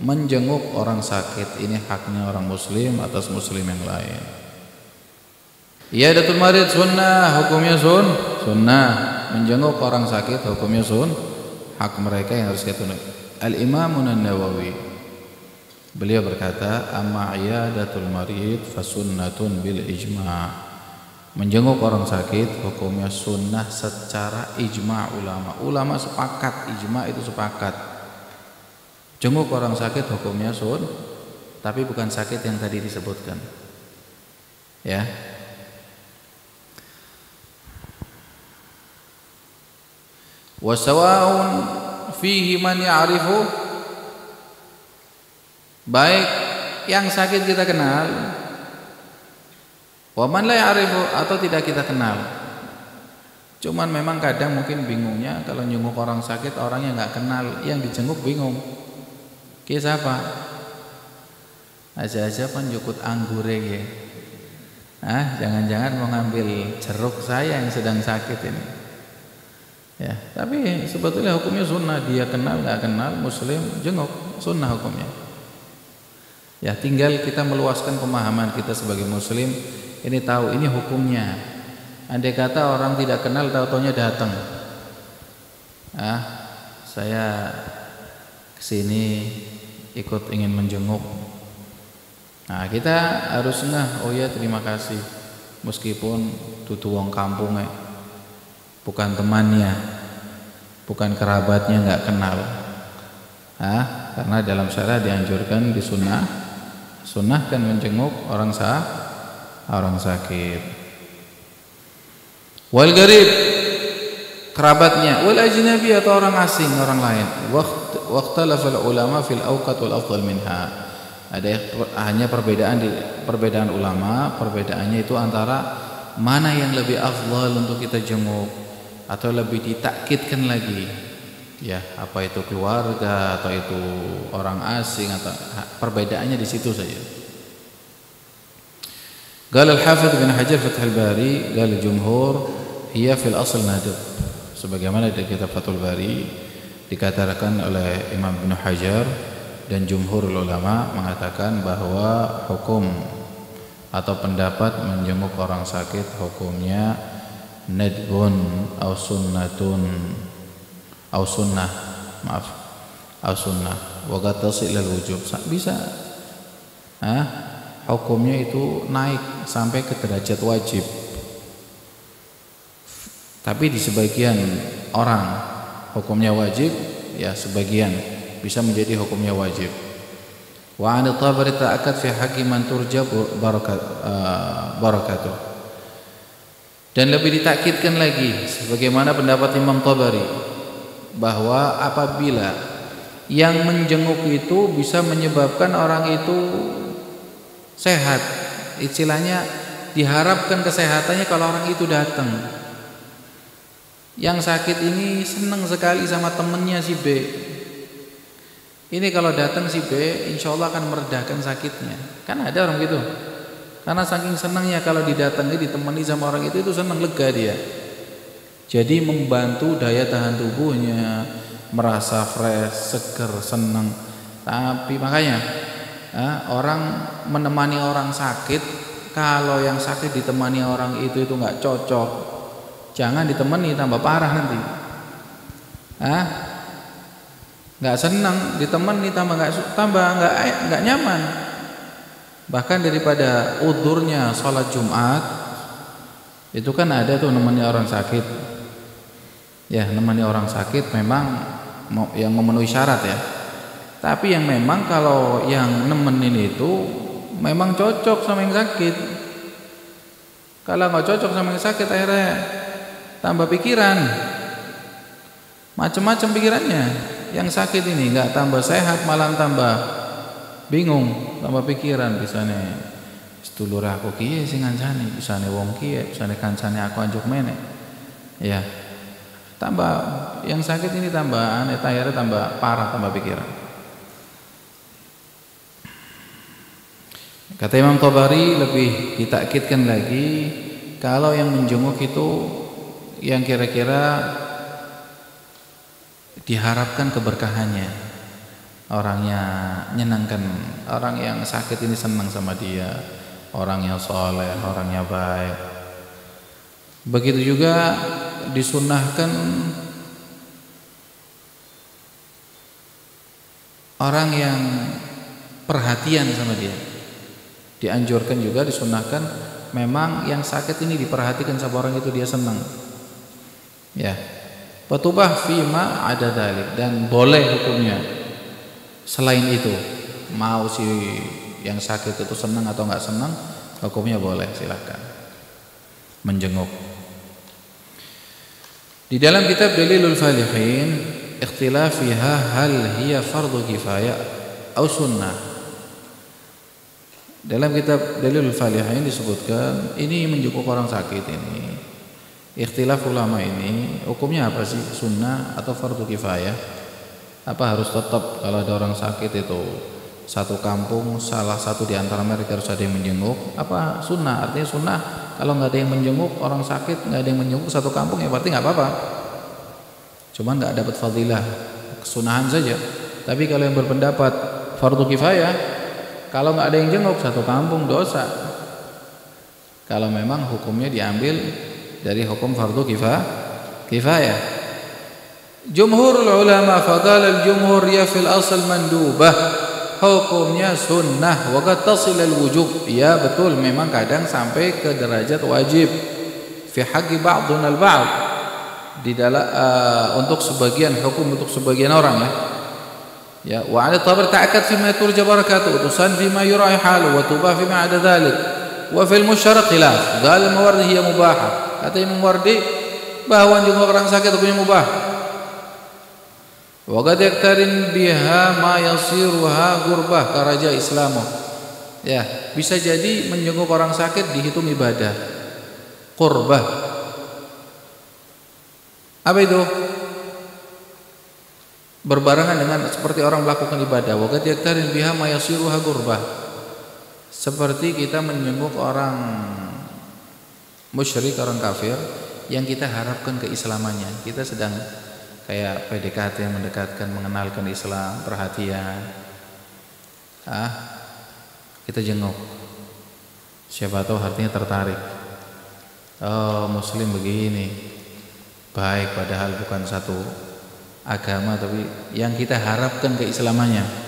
menjenguk orang sakit ini haknya orang muslim atas muslim yang lain. Iyadatul marid sunnah, hukumnya sunnah. Menjenguk orang sakit hukumnya hak mereka yang harus kita tunaikan. Al-Imam An-Nawawi beliau berkata, amma iyadatul marid fasunnatun bil ijma'. Menjenguk orang sakit hukumnya sunnah secara ijma' ulama. Ulama sepakat, ijma' itu sepakat. Jenguk orang sakit hukumnya tapi bukan sakit yang tadi disebutkan. Ya. Wa sawa'un fihi man ya'rifu, baik yang sakit kita kenal, wa man la ya'rifu, atau tidak kita kenal. Cuman memang kadang mungkin bingungnya kalau jenguk orang sakit orang yang nggak kenal, yang dijenguk bingung. Kisah apa? Aja-aja penjukut anggure ya. Jangan-jangan mau ngambil jeruk saya yang sedang sakit ini. Ya, tapi sebetulnya hukumnya sunnah, dia kenal nggak kenal muslim jenguk, sunnah hukumnya. Ya, tinggal kita meluaskan pemahaman kita sebagai muslim, ini tahu ini hukumnya. Andai kata orang tidak kenal tahu-taunya datang, saya kesini ikut ingin menjenguk. Nah, kita harus oh ya terima kasih, meskipun dudu wong kampung bukan temannya, bukan kerabatnya, nggak kenal. Karena dalam syariat dianjurkan, sunnahkan menjenguk orang sakit. Wal garib, kerabatnya, wal ajnabi atau orang asing, orang lain. Waqtalafal ulama fil awqat wal afdal minha. Ada hanya perbedaan ulama, perbedaannya itu antara mana yang lebih afdal untuk kita jenguk, atau lebih ditakkidkan lagi, ya, apa itu keluarga atau itu orang asing, atau perbedaannya di situ saja. Qala al-Hafidz bin Hajar Fathul Bari, qala al-jumhur hiya fil asl nadir. Sebagaimana di kitab Fathul Bari dikatakan oleh Imam Ibnu Hajar dan jumhur ulama mengatakan bahwa hukum atau pendapat menjenguk orang sakit hukumnya nadbun au sunnatun au sunnah, au sunnah wa qad tasil al wujub, bisa hukumnya itu naik sampai ke derajat wajib. Tapi di sebagian orang hukumnya wajib, ya sebagian bisa menjadi hukumnya wajib. Wa an Tabari ta'akkad fi haqqi man turja barakatuh. Dan lebih ditakkidkan lagi sebagaimana pendapat Imam Tabari bahwa apabila yang menjenguk itu bisa menyebabkan orang itu sehat, istilahnya diharapkan kesehatannya kalau orang itu datang. Yang sakit ini senang sekali sama temennya si B. Ini kalau datang si B, insya Allah akan meredakan sakitnya. Kan ada orang gitu. Karena saking senangnya kalau didatangi, ditemani sama orang itu senang, lega dia. Jadi membantu daya tahan tubuhnya, merasa fresh, seger, senang. Tapi makanya orang menemani orang sakit, kalau yang sakit ditemani orang itu nggak cocok, jangan ditemani, tambah parah nanti. Nggak senang ditemani, tambah nggak nyaman. Bahkan daripada udurnya sholat Jumat itu kan ada tuh nemani orang sakit, ya nemani orang sakit memang yang memenuhi syarat ya. Tapi yang memang kalau yang nemenin itu memang cocok sama yang sakit. Kalau nggak cocok sama yang sakit akhirnya tambah pikiran, macam-macam pikirannya. Yang sakit ini nggak tambah sehat, malah tambah bingung, tambah pikiran. Bisane sedulur aku kiye sing ngancani, bisane wong kiye, bisane kancane aku anjuk meneh. Ya. Tambah yang sakit ini tambah akhirnya tambah parah, tambah pikiran. Kata Imam Tabari lebih ditakkidkan lagi kalau yang menjenguk itu yang kira-kira diharapkan keberkahannya. orangnya nyenangkan, orang yang sakit ini senang sama dia, orangnya soleh, orangnya baik. Begitu juga disunnahkan orang yang perhatian sama dia. Dianjurkan juga, disunnahkan memang yang sakit ini diperhatikan sama orang itu, dia senang. Ya. Fatubah fima ada dalik, dan boleh hukumnya selain itu. Mau si yang sakit itu senang atau enggak senang, hukumnya boleh, silahkan menjenguk. Di dalam kitab Dalilul Falihin, ikhtilaf fiha hal hiya fardhu kifayah atau sunnah. Dalam kitab Dalilul Falihin disebutkan ini menjenguk orang sakit ini. Ikhtilaf ulama ini hukumnya apa sih, sunnah atau fardu kifayah? Apa harus tetap kalau ada orang sakit itu satu kampung salah satu di antara mereka harus ada yang menjenguk? Apa sunnah? Artinya sunnah kalau nggak ada yang menjenguk orang sakit, nggak ada yang menjenguk satu kampung, ya berarti nggak apa-apa. Cuman nggak dapat fadilah, kesunahan saja. Tapi kalau yang berpendapat fardu kifayah, kalau nggak ada yang jenguk satu kampung dosa. Kalau memang hukumnya diambil dari hukum fardu kifayah. Jumhurul ulama fadal al-jumhur ya fil asal mandubah, hukumnya sunnah wa qad tasil al-wujub. Ya betul, memang kadang sampai ke derajat wajib fi haqqi ba'dun al-ba'd, di dalam untuk sebagian hukum, untuk sebagian orang ya. Ya, wa 'ala tabir ta'akkad fi ma turja barakatuh, utusan fi ma yura'i halu wa tubah fi ma 'ada dhalik. Wa fil musyaraq khilaf. Qal al-mawardi hiya mubahah. Kata Imam Wardi bahwa jumhur orang sakit hukumnya mubah. Wa qad yaktarin biha ma yasiruha gurbah karaja islamu. Ya, bisa jadi menjenguk orang sakit dihitung ibadah. Qurbah. Apa itu? Berbarengan dengan seperti orang melakukan ibadah. Wa qad yaktarin biha ma yasiruha gurbah. Seperti kita menjenguk orang musyrik, orang kafir yang kita harapkan keislamannya. Kita sedang kayak PDKT, mendekatkan, mengenalkan Islam, perhatian. Kita jenguk. Siapa tahu hatinya tertarik. Oh, muslim begini. Baik, padahal bukan satu agama, tapi yang kita harapkan keislamannya.